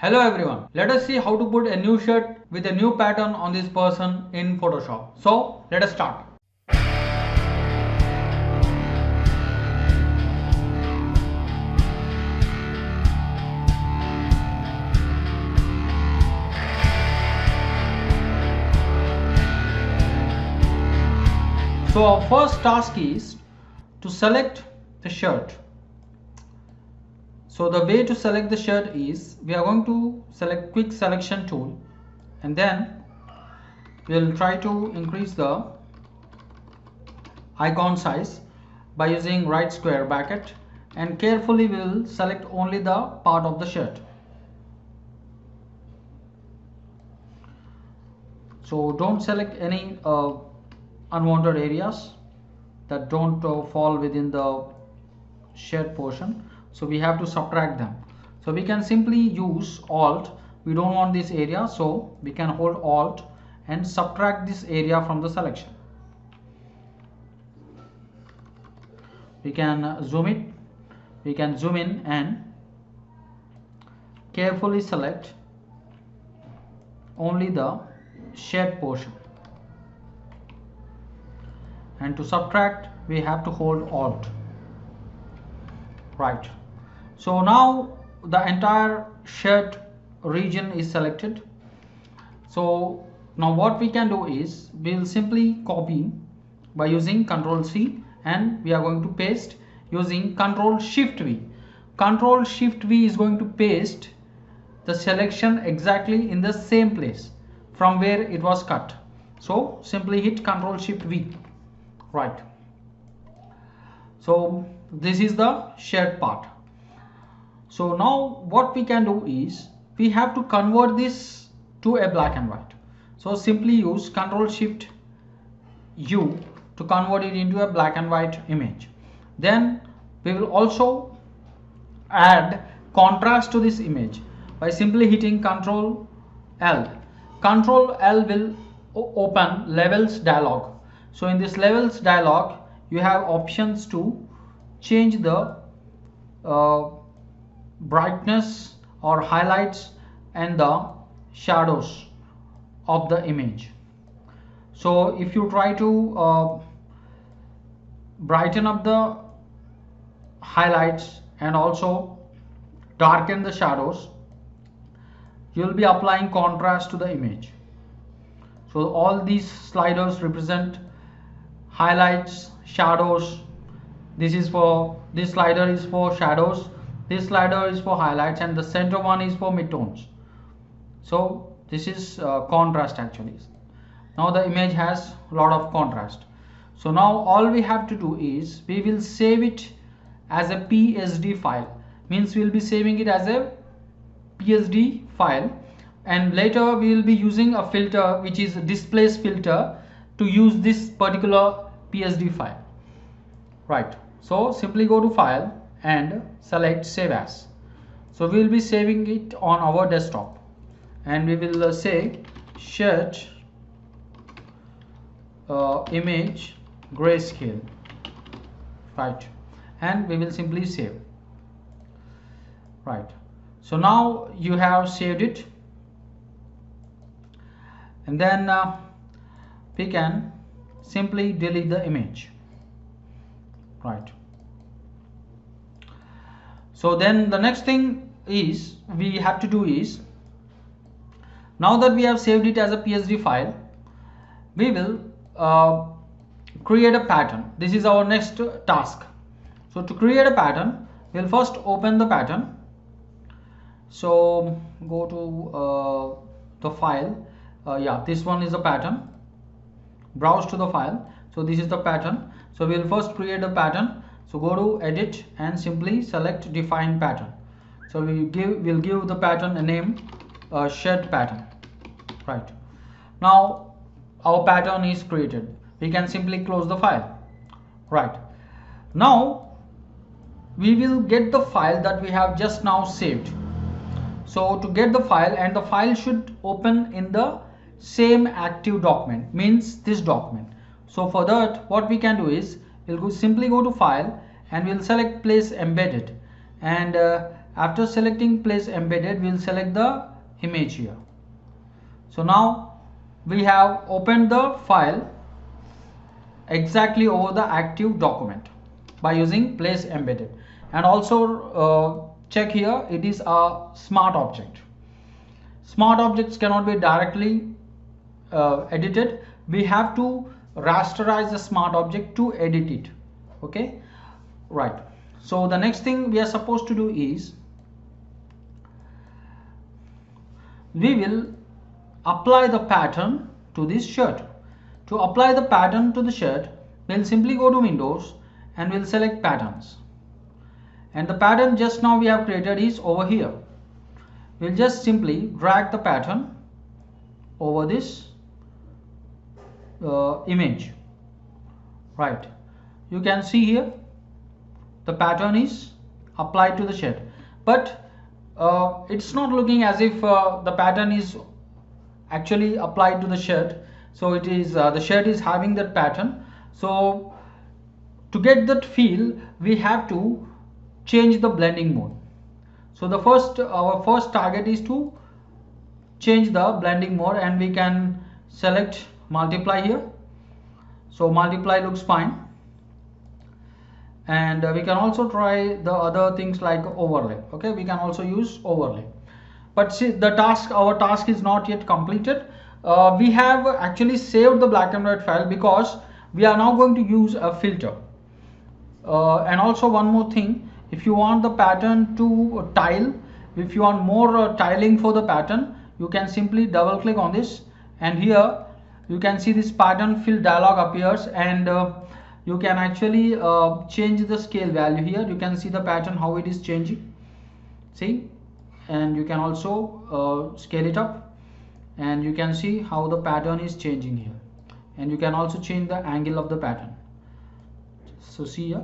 Hello everyone, let us see how to put a new shirt with a new pattern on this person in Photoshop. So let us start. So our first task is to select the shirt. So the way to select the shirt is we are going to select quick selection tool and then we'll try to increase the icon size by using right square bracket and carefully we'll select only the part of the shirt. So don't select any unwanted areas that don't fall within the shirt portion. So we have to subtract them. So we can simply use Alt. We don't want this area, so we can hold Alt and subtract this area from the selection. We can zoom it. We can zoom in and carefully select only the shirt portion. And to subtract, we have to hold Alt. Right. So now the entire shirt region is selected. So now what we can do is we'll simply copy by using Ctrl C and we are going to paste using Ctrl Shift V. Ctrl Shift V is going to paste the selection exactly in the same place from where it was cut. So simply hit Ctrl Shift V. Right. So this is the shirt part. So now what we can do is we have to convert this to a black and white. So simply use Ctrl Shift U to convert it into a black and white image. Then we will also add contrast to this image by simply hitting Ctrl L. Ctrl L will open levels dialog. So in this levels dialog you have options to change the brightness or highlights and the shadows of the image. So if you try to brighten up the highlights and also darken the shadows, you will be applying contrast to the image. So all these sliders represent highlights, shadows. This slider is for shadows, this slider is for highlights, and the center one is for midtones. So this is contrast actually. Now the image has a lot of contrast. So now all we have to do is we will save it as a PSD file. Means we will be saving it as a PSD file, and later we will be using a filter which is a displace filter to use this particular PSD file. Right. So simply go to file and select save as. So we will be saving it on our desktop and we will say shirt image grayscale. Right. And we will simply save. Right. So now you have saved it, and then we can simply delete the image. Right. So then the next thing is we have to do is, now that we have saved it as a PSD file, we will create a pattern. This is our next task. So to create a pattern, we'll first open the pattern. So go to the file. This one is the pattern. Browse to the file. So this is the pattern. So we'll first create a pattern. So go to edit and simply select define pattern. So we'll give the pattern a name, shirt pattern. Right. Now our pattern is created. We can simply close the file. Right. Now we will get the file that we have just now saved. So to get the file, and the file should open in the same active document, means this document. So for that what we can do is we'll simply go to file and we'll select place embedded, and After selecting place embedded, we'll select the image here. So now we have opened the file exactly over the active document by using place embedded. And also check here, it is a smart object. Smart objects cannot be directly edited. We have to rasterize the smart object to edit it. Okay, right. So the next thing we are supposed to do is we will apply the pattern to this shirt. To apply the pattern to the shirt, we'll simply go to Windows and we'll select patterns. And the pattern just now we have created is over here. We'll just simply drag the pattern over this image. Right. You can see here the pattern is applied to the shirt, but it's not looking as if the pattern is actually applied to the shirt. So it is the shirt is having that pattern. So to get that feel, we have to change the blending mode. So the our first target is to change the blending mode, and we can select multiply here. So multiply looks fine, and we can also try the other things like overlay. Okay, we can also use overlay, but see, our task is not yet completed. We have actually saved the black and white file because we are now going to use a filter. And also one more thing, if you want the pattern to tile, if you want more tiling for the pattern, you can simply double click on this, and here you can see this pattern fill dialog appears, and you can actually change the scale value here. You can see the pattern how it is changing, see, and you can also scale it up, and you can see how the pattern is changing here, and you can also change the angle of the pattern. So see here,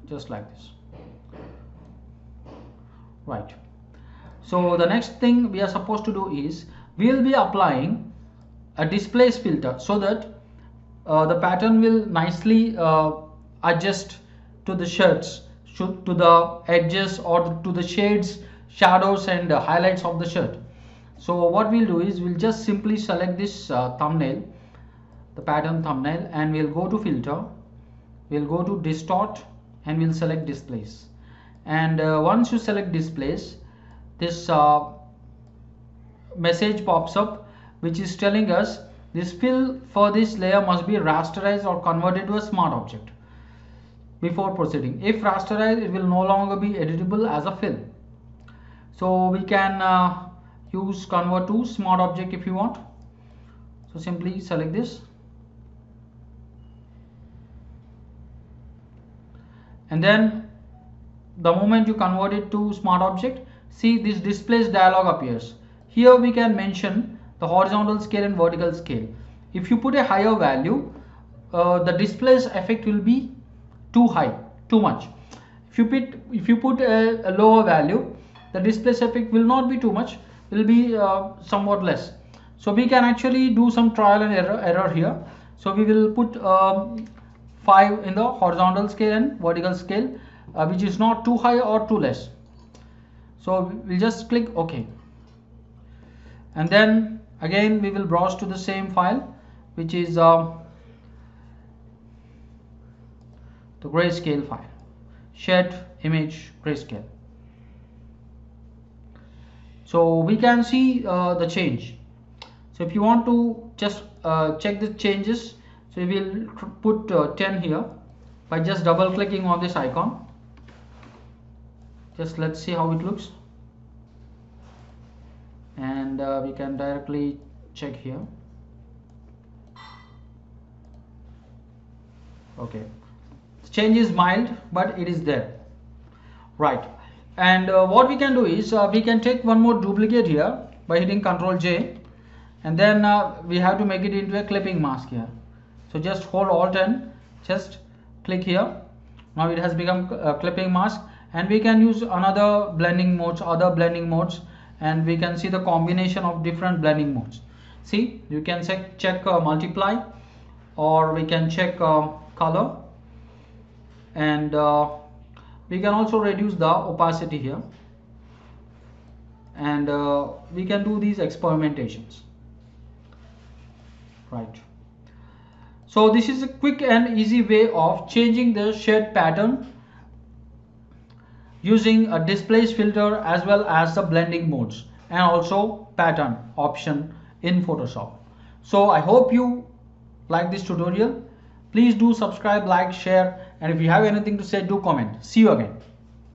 just like this. Right. So the next thing we are supposed to do is we will be applying a displace filter, so that the pattern will nicely adjust to the shirts, to the edges or to the shades, shadows and highlights of the shirt. So what we'll do is we'll just simply select this thumbnail, the pattern thumbnail, and we'll go to filter, we'll go to distort, and we'll select displace. And once you select displace, this message pops up which is telling us this fill for this layer must be rasterized or converted to a smart object before proceeding. If rasterized, it will no longer be editable as a fill. So we can use convert to smart object if you want. So simply select this, and then the moment you convert it to smart object, see this displace dialog appears. Here we can mention the horizontal scale and vertical scale. If you put a higher value, the displace effect will be too high, too much. If you put a lower value, the displace effect will not be too much, will be somewhat less. So we can actually do some trial and error here. So we will put 5 in the horizontal scale and vertical scale, which is not too high or too less. So we'll just click OK, and then again we will browse to the same file, which is the grayscale file, shed image grayscale. So we can see the change. So if you want to just check the changes, so we will put 10 here by just double clicking on this icon. Just let's see how it looks, and we can directly check here. Okay, the change is mild, but it is there. Right. And what we can do is we can take one more duplicate here by hitting Ctrl J, and then we have to make it into a clipping mask here. So just hold Alt and just click here. Now it has become a clipping mask, and we can use other blending modes, and we can see the combination of different blending modes. See, you can check multiply, or we can check color, and we can also reduce the opacity here, and we can do these experimentations, right? So this is a quick and easy way of changing the shade pattern using a displace filter as well as the blending modes and also pattern option in Photoshop. So I hope you like this tutorial. Please do subscribe, like, share, and if you have anything to say, do comment. See you again.